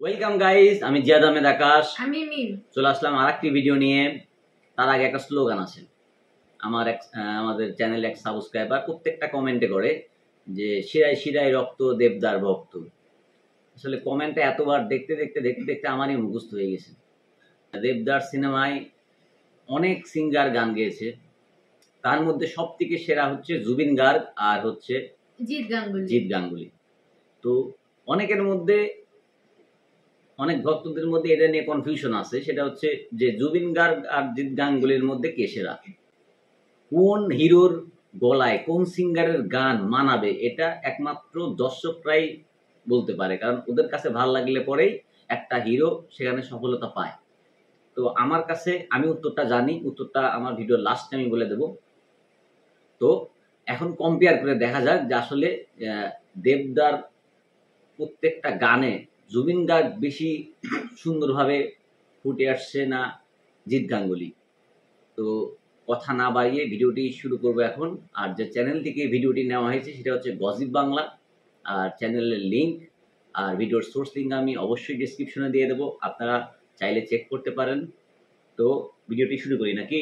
Welcome guys, আমি জিয়াদ আহমেদ আকাশ। আমি মিম চলে আসলাম আরেকটি ভিডিও নিয়ে। তার আগে একটা স্লোগান আছে। আমাদের চ্যানেল এক সাবস্ক্রাইবার প্রত্যেকটা কমেন্টে করে যে শিরায় শিরায় রক্ত দেবদার ভক্ত। আসলে কমেন্টে এতবার দেখতে দেখতে দেখতে দেখতে আমারই মুখস্থ হয়ে গেছে। দেবদার সিনেমায় অনেক সিঙ্গার গান গেয়েছে, তার মধ্যে সব থেকে সেরা হচ্ছে জুবিন গার্গ আর হচ্ছে জিৎ গাঙ্গুলি। তো অনেকের মধ্যে, অনেক ভক্তদের মধ্যে এটা নিয়ে কনফিউশন আছে, সেটা হচ্ছে যে জুবিন গার্গ আর জিৎ গাঙ্গুলির মধ্যে কে সেরা, কোন হিরোর গলায় কোন সিঙ্গারের গান মানাবে, এটা একমাত্র দর্শকরাই বলতে পারে। কারণ ওদের কাছে ভালো লাগলে পরেই একটা হিরো সেখানে সফলতা পায়। তো আমার কাছে, আমি উত্তরটা জানি, উত্তরটা আমার ভিডিও লাস্টে আমি বলে দেব। তো এখন কম্পেয়ার করে দেখা যাক যে আসলে দেবদার প্রত্যেকটা গানে জুবিন গার্গ বেশি সুন্দরভাবে ফুটে আসছে না জিৎ গাঙ্গুলি। তো কথা না বাড়িয়ে ভিডিওটি শুরু করবো এখন। আর যে চ্যানেল থেকে ভিডিওটি নেওয়া হয়েছে সেটা হচ্ছে গসিপ বাংলা, আর চ্যানেলের লিঙ্ক আর ভিডিওর সোর্স লিঙ্ক আমি অবশ্যই ডিসক্রিপশনে দিয়ে দেবো, আপনারা চাইলে চেক করতে পারেন। তো ভিডিওটি শুরু করি নাকি?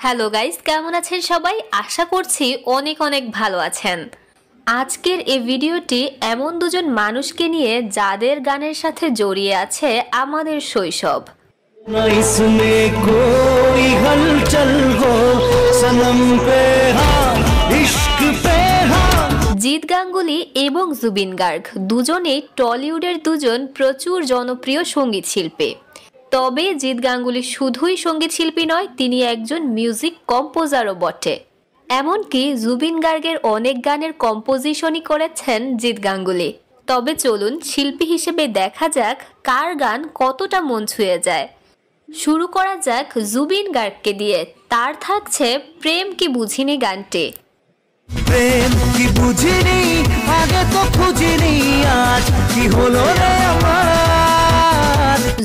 হ্যালো গাইস, কেমন আছেন সবাই? আশা করছি অনেক অনেক ভালো আছেন। আজকের এই ভিডিওটি এমন দুজন মানুষকে নিয়ে যাদের গানের সাথে জড়িয়ে আছে আমাদের শৈশব। জিৎ গাঙ্গুলি এবং জুবিন গার্গ দুজনেই টলিউডের দুজন প্রচুর জনপ্রিয় সঙ্গীত শিল্পী। তবে জিৎ গাঙ্গুলি শুধুই সঙ্গীত শিল্পী নয়, তিনি একজন মিউজিক কম্পোজারও বটে। এমনকি জুবিন গার্গের অনেক গানের কম্পোজিশনই করেছেন জিৎ গাঙ্গুলি। তবে চলুন শিল্পী হিসেবে দেখা যাক কার গান কতটা মন ছুঁয়ে যায়। শুরু করা যাক জুবিন গার্গকে দিয়ে। তার থাকছে প্রেম কি বুঝিনি গানটি। প্রেম কি বুঝিনি, আগে তো খুঁজিনি, আজ কি হলো রে আমার।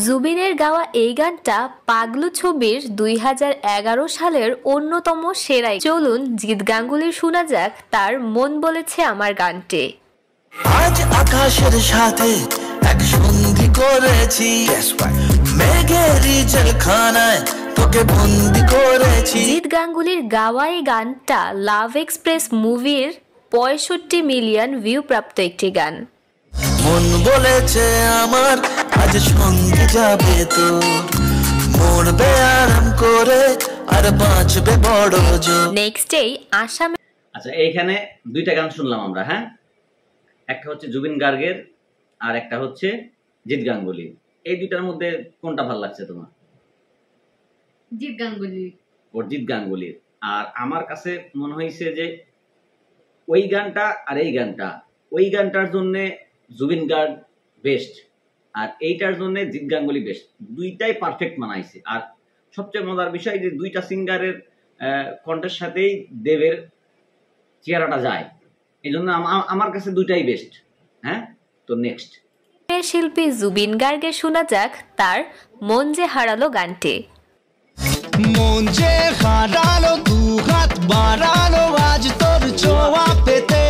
জুবিনের গাওয়া এই গানটা পাগলু ছবির 2011 সালের অন্যতম সেরাই। চলুন জিৎ গাঙ্গুলির শোনা যাক তার মন বলেছে আমার গানটি। আজ আকাশের সাথে এক সন্ধি করেছি, মেঘেরই জলখানায় তোকে বন্দি করেছি। জিৎ গাঙ্গুলির গাওয়া এই গানটা লাভ এক্সপ্রেস মুভির 65 মিলিয়ন ভিউ প্রাপ্ত একটি গান। মন বলেছে আমার আজ সঙ্গে যাবে তোর, মরবে আরাম করে আর বাঁচবে বড় জোর। নেক্সটেই আসামে। আচ্ছা, এইখানে দুইটা গান শুনলাম আমরা। হ্যাঁ, একটা হচ্ছে জুবিন গার্গের আর একটা হচ্ছে জিৎ গাঙ্গুলি। এই দুইটার মধ্যে কোনটা ভালো লাগছে তোমার? জিৎ গাঙ্গুলি। ওর জিৎ গাঙ্গুলির। আর আমার কাছে মনে হয়েছে যে ওই গানটা আর এই গানটা, ওই গানটার জন্যে জুবিন গার্গ বেস্ট আর এইটার জন্য জিৎ গাঙ্গুলি বেস্ট। দুইটাই পারফেক্ট মানাইছে। আর সবচেয়ে মজার বিষয় যে দুইটা সিঙ্গারের কণ্ঠের সাথেই দেবের চেহারাটা যায়, এই জন্য আমার কাছে দুইটাই বেস্ট। হ্যাঁ, তো নেক্সট শিল্পী জুবিন গার্গের শোনা যাক তার মন যে হারালো গানটি। মন যে হারালো, দু হাত বাড়ালো আজ তোর ছোঁয়া পেতে।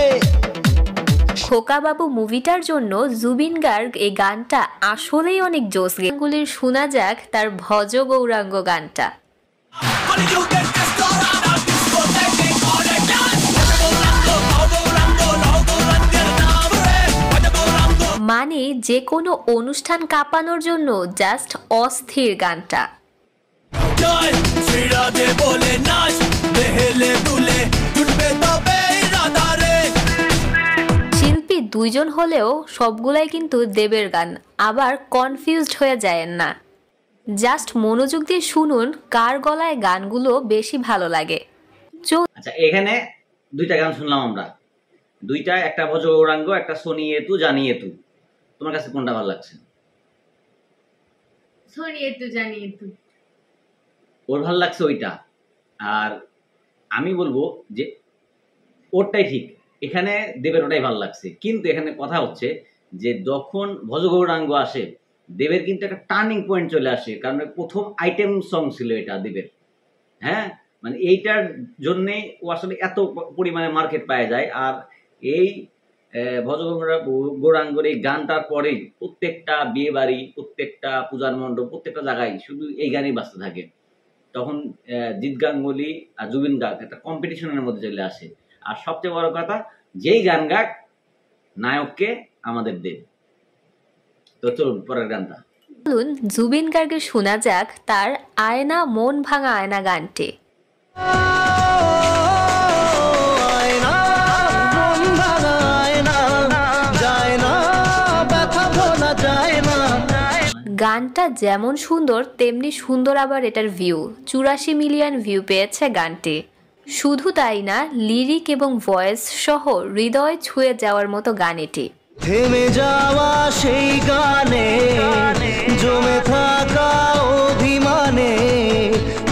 খোকা বাবু মুভিটার জন্য জুবিন গার্গ এই গানটা আসলেই অনেক জোস। গানগুলির শোনা যাক তার ভজ গৌরাঙ্গ গানটা। মানে যে কোনো অনুষ্ঠান কাঁপানোর জন্য জাস্ট অস্থির গানটা। শিল্পী দুইজন হলেও সবগুলাই কিন্তু দেবের গান, আবার কনফিউজড হয়ে যায়েন না। জাস্ট মনোযোগ দিয়ে শুনুন কার গলায় গানগুলো বেশি ভালো লাগে। আচ্ছা, এখানে দুইটা গান শুনলাম আমরা, দুইটা, একটা ভজ গৌরাঙ্গ, একটা শোনিয়ে তু জানিয়ে তু। তোমার কাছে কোনটা ভালো লাগছে? শোনিয়ে তু জানিয়ে তু। ওর ভালো লাগছে ওইটা। আর আমি বলবো যে ওরটাই ঠিক, এখানে দেবের ওটাই ভালো লাগছে, কিন্তু এখানে কথা হচ্ছে যে যখন ভজগৌরাঙ্গ আসে দেবের কিন্তু একটা টার্নিং পয়েন্ট চলে আসে, কারণ প্রথম আইটেম সং ছিল এটা দেবের। হ্যাঁ, মানে এইটার জন্যে ও আসলে এত পরিমাণে মার্কেট পাওয়া যায়। আর এই ভজগৌরাঙ্গর এই গানটার পরেই প্রত্যেকটা বিয়ে বাড়ি, প্রত্যেকটা পূজার মণ্ডপ, প্রত্যেকটা জায়গায় শুধু এই গানই বাজতে থাকে। তখন জিৎ গাঙ্গুলি আর জুবিন গার্গ একটা কম্পিটিশনের মধ্যে চলে আসে। আর সবচেয়ে বড় কথা, যেই গান গাক নায়ককে আমাদের দেব। তো চলুন পরের গানটা। চলুন জুবিন গার্গের শোনা যাক তার আয়না মন ভাঙা আয়না গানটি। আয়না, মন ভাঙা আয়না, যায় না, ব্যথা ভোলা যায় না। গানটা যেমন সুন্দর তেমনি সুন্দর আবার এটার ভিউ। 84 মিলিয়ন ভিউ পেয়েছে গানটি। শুধু তাই না, লিরিক এবং ভয়েস সহ হৃদয় ছুঁয়ে যাওয়ার মতো গান এটি। থেমে যাওয়া সেই গানে জমে থাকা অভিমানে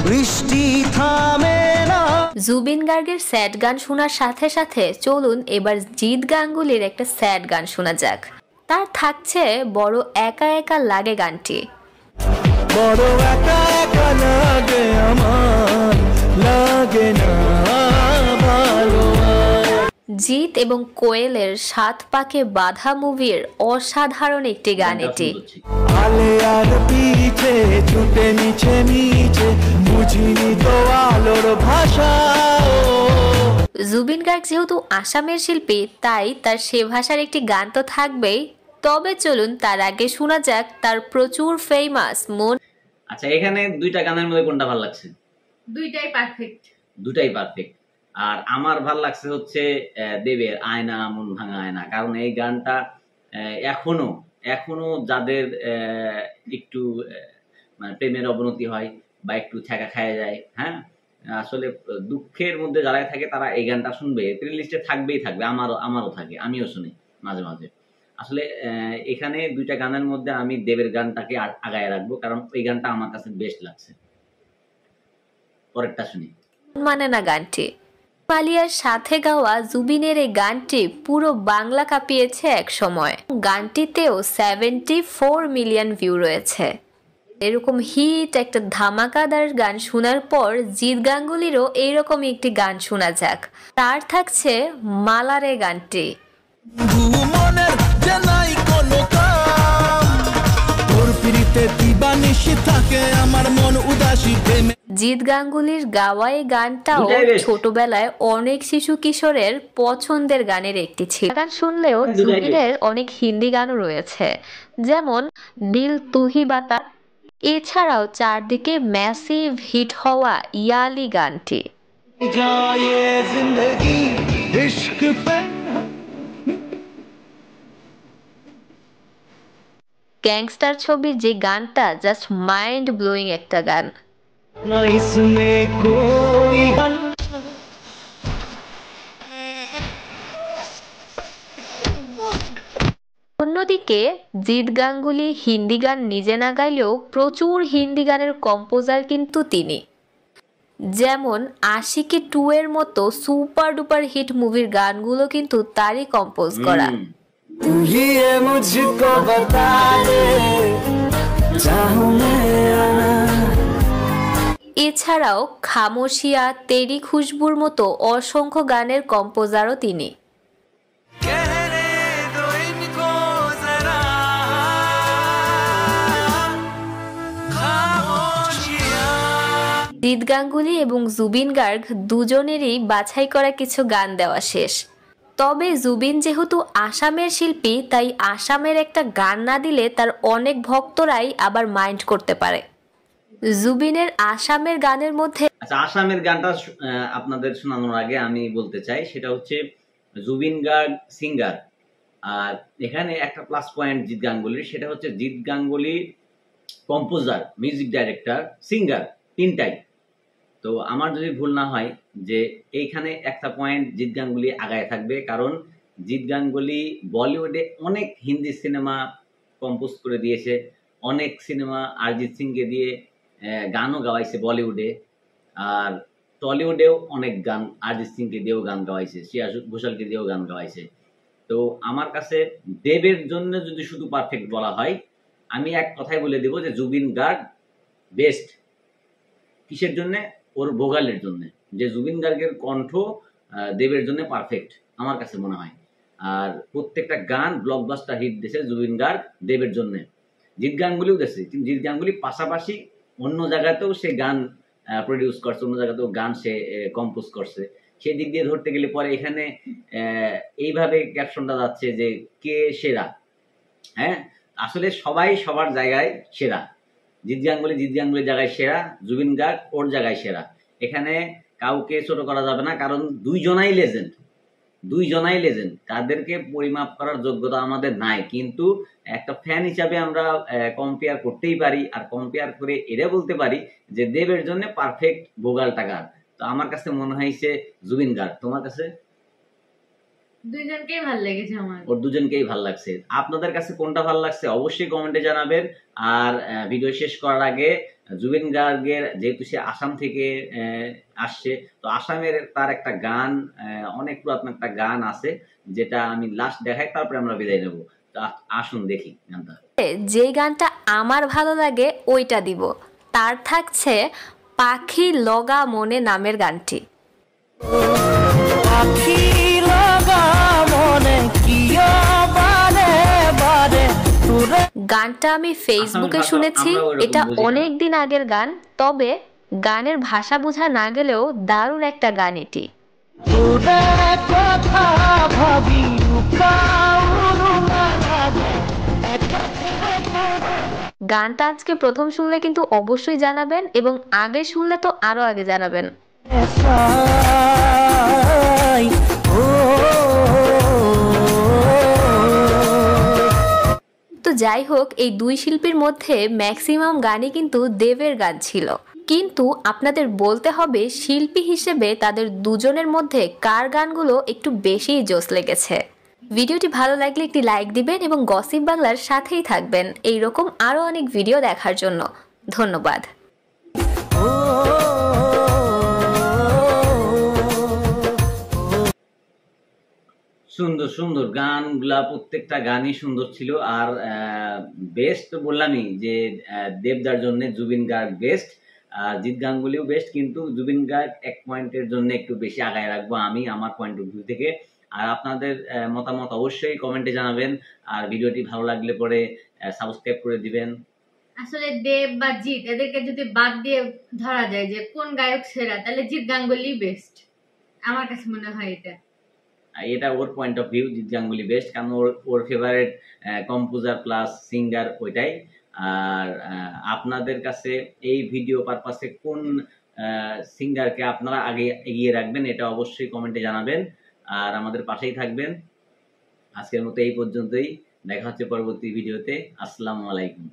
বৃষ্টি থামে না। জুবিন গার্গের স্যাড গান শোনার সাথে সাথে চলুন এবার জিৎ গাঙ্গুলির একটা স্যাড গান শোনা যাক। তার থাকছে বড় একা একা লাগে গানটি। বড় একা একা লাগে আমার, লাগে না ভালো। জিৎ এবং কোয়েলের 7 পাকে বাঁধা মুভির অসাধারণ একটি গান এটি। আলে আর পিছে ছুটে নিচে নিচে বুঝিনি তো আলোর ভাষা। জুবিন গার্গ যেহেতু আসামের শিল্পী, তাই তার সে ভাষার একটি গান তো থাকবেই। তবে চলুন তার আগে শোনা যাক তার প্রচুর ফেমাস মন। আচ্ছা, এখানে দুইটা গানের মধ্যে কোনটা ভালো লাগছে? দুইটাই পারফেক্ট। দুটাই পারফেক্ট। আর আমার ভালো লাগছে হচ্ছে দেবের আয়না মন ভাঙা আয়না, কারণ এই গানটা এখনো যাদের একটু মানে প্রেমের অবনতি হয় বা একটু ছ্যাঁকা খায় যায়, হ্যাঁ, আসলে দুঃখের মধ্যে যারা থাকে তারা এই গানটা শুনবে, প্লেলিস্টে থাকবেই থাকবে। আমারও থাকে, আমিও শুনি মাঝে মাঝে। আসলে এখানে দুইটা গানের মধ্যে আমি দেবের গানটাকে আগায় রাখবো, কারণ এই গানটা আমার কাছে বেস্ট লাগছে। পরেরটা শুনি। মানে না গানটি পালিয়ার সাথে গাওয়া জুবিনের এই গানটি পুরো বাংলা কাঁপিয়েছে এক সময়। গানটিতেও 74 মিলিয়ন ভিউ রয়েছে। এরকম হিট একটা ধামাকাদার গান শোনার পর জিৎ গাঙ্গুলিরও এইরকমই একটি গান শোনা যাক। তার থাকছে মালারে গানটি। মনের যে নাই কোনো কাম, তোর পিরিতে দিবানিশি থাকে আমার মন উদাসী প্রেমে। জিৎ গাঙ্গুলির গাওয়া এই গানটাও ছোটবেলায় অনেক শিশু কিশোরের পছন্দের গানের একটি ছিল। গান শুনলেও জুবিনের অনেক হিন্দি গানও রয়েছে, যেমন দিল তুহি বাতা। এছাড়াও চারদিকে ম্যাসিভ হিট হওয়া ইয়ালি গানটি। গ্যাংস্টার ছবির যে গানটা জাস্ট মাইন্ড ব্লোয়িং একটা গান। অন্যদিকে জিৎ গাঙ্গুলি হিন্দি গান নিজে না গাইলেও প্রচুর হিন্দি গানের কম্পোজার কিন্তু তিনি। যেমন আশিকি 2 এর মতো সুপার ডুপার হিট মুভির গানগুলো কিন্তু তারই কম্পোজ করা। এছাড়াও খামোশিয়া, তেরি খুশবুর মতো অসংখ্য গানের কম্পোজারও তিনি। জিৎ গাঙ্গুলি এবং জুবিন গার্গ দুজনেরই বাছাই করা কিছু গান দেওয়া শেষ। তবে জুবিন যেহেতু আসামের শিল্পী, তাই আসামের একটা গান না দিলে তার অনেক ভক্তরাই আবার মাইন্ড করতে পারে। জুবিনের আসামের গানের মধ্যে আচ্ছা, আসামের গানটা আপনাদের শোনানোর আগে আমি বলতে চাই, সেটা হচ্ছে জুবিন গার্গ সিঙ্গার, আর এখানে একটা প্লাস পয়েন্ট জিৎ গাঙ্গুলির, সেটা হচ্ছে Jeet Ganguly composer, music director, singer, তিনটাই। তো আমার যদি ভুল না হয় যে এইখানে একটা পয়েন্ট জিৎ গাঙ্গুলি আগায় থাকবে, কারণ জিৎ গাঙ্গুলি বলিউডে অনেক হিন্দি সিনেমা কম্পোজ করে দিয়েছে, অনেক সিনেমা অরিজিৎ সিংকে দিয়ে গানও গাওয়াইছে বলিউডে। আর টলিউডেও অনেক গান অরিজিৎ সিংকে দিয়েও গান গাওয়াইছে, শ্রেয়া ঘোষালকে দিয়েও গান গাওয়াইছে। তো আমার কাছে দেবের জন্য যদি শুধু পারফেক্ট বলা হয়, আমি এক কথাই বলে দেব যে জুবিন গার্গ বেস্ট। কিসের জন্য? ওর ভোকালের জন্য। যে জুবিন গার্গের কণ্ঠ দেবের জন্য পারফেক্ট আমার কাছে মনে হয়। আর প্রত্যেকটা গান ব্লকবাস্টার হিট দিয়েছে জুবিন গার্গ দেবের জন্য। জিৎ গাঙ্গুলিও দিয়েছে, কিন্তু জিৎ গাঙ্গুলি পাশাপাশি অন্য জায়গাতেও সে গান প্রডিউস করছে, অন্য জায়গাতেও গান সে কম্পোজ করছে। সেই দিক দিয়ে ধরতে গেলে পরে এখানে এইভাবে ক্যাপশনটা যাচ্ছে যে কে সেরা। হ্যাঁ, আসলে সবাই সবার জায়গায় সেরা। জিৎ গাঙ্গুলির জায়গায় সেরা, জুবিন গার্গ ওর জায়গায় সেরা। এখানে কাউকে ছোট করা যাবে না, কারণ দুইজনাই লেজেন্ড। তাদেরকে পরিমাপ করার যোগ্যতা আমাদের নাই, কিন্তু একটা ফ্যান হিসাবে আমরা কম্পেয়ার করতেই পারি। আর কম্পেয়ার করে এটা বলতে পারি যে দেবের জন্য পারফেক্ট ভোকালটা গান। তো আমার কাছে মনে হয়েছে জুবিন গার্গ। তোমার কাছে? দুইজনকেই ভালো লেগেছে আমার। ওর দুজনকেই ভালো লাগছে। আপনাদের কাছে কোনটা ভালো লাগছে অবশ্যই কমেন্টে জানাবেন। আর ভিডিও শেষ করার আগে জুবিন গার্গের, যেহেতু সে আসাম থেকে আসছে, তো আসামের তার একটা গান, অনেক পুরাতন একটা গান আছে, যেটা আমি লাস্ট দেখাই, তারপরে আমরা বিদায় নেব। তো আসুন দেখি গানটা। যে গানটা আমার ভালো লাগে ওইটা দিব। তার থাকছে পাখি লগা মনে নামের গানটি। গানটা আমি ফেসবুকে শুনেছি, এটা অনেক দিন আগের গান, তবে গানের ভাষা বোঝা না গেলেও দারুণ একটা গান এটি। গানটা আজকে প্রথম শুনলে কিন্তু অবশ্যই জানাবেন, এবং আগে শুনলে তো আরো আগে জানাবেন। তো যাই হোক, এই দুই শিল্পীর মধ্যে ম্যাক্সিমাম গানই কিন্তু দেবের গান ছিল, কিন্তু আপনাদের বলতে হবে শিল্পী হিসেবে তাদের দুজনের মধ্যে কার গানগুলো একটু বেশিই জোশ লেগেছে। ভিডিওটি ভালো লাগলে একটি লাইক দিবেন এবং গসিপ বাংলার সাথেই থাকবেন এইরকম আরো অনেক ভিডিও দেখার জন্য। ধন্যবাদ। সুন্দর সুন্দর গানগুলা, প্রত্যেকটা গানই সুন্দর ছিল। আর বেস্ট তো বললামই যে দেবদার জন্য জুবিন গার্গ বেস্ট, আর জিৎ গাঙ্গুলিও বেস্ট, কিন্তু জুবিন গার্গ এক পয়েন্টের জন্য একটু বেশি আগায় রাখবো আমি আমার পয়েন্ট অফ ভিউ থেকে। আর আপনাদের মতামত অবশ্যই কমেন্টে জানাবেন। আর ভিডিওটি ভালো লাগলে পরে সাবস্ক্রাইব করে দিবেন। আসলে দেব বা জিৎ এদেরকে যদি বাদ দিয়ে ধরা যায় যে কোন গায়ক সেরা, তাহলে জিৎ গাঙ্গুলি বেস্ট আমার কাছে মনে হয়। এটা ওর point of view, Jeet Ganguly best, কারণ ওর ফেভারিট কম্পোজার প্লাস সিঙ্গার ওইটাই। আর আপনাদের কাছে এই ভিডিও পারপাসে কোন সিঙ্গারকে আপনারা আগে এগিয়ে রাখবেন, এটা অবশ্যই কমেন্টে জানাবেন। আর আমাদের পাশেই থাকবেন। আজকের মতো এই পর্যন্তই, দেখা হচ্ছে পরবর্তী ভিডিওতে। আসসালামু আলাইকুম।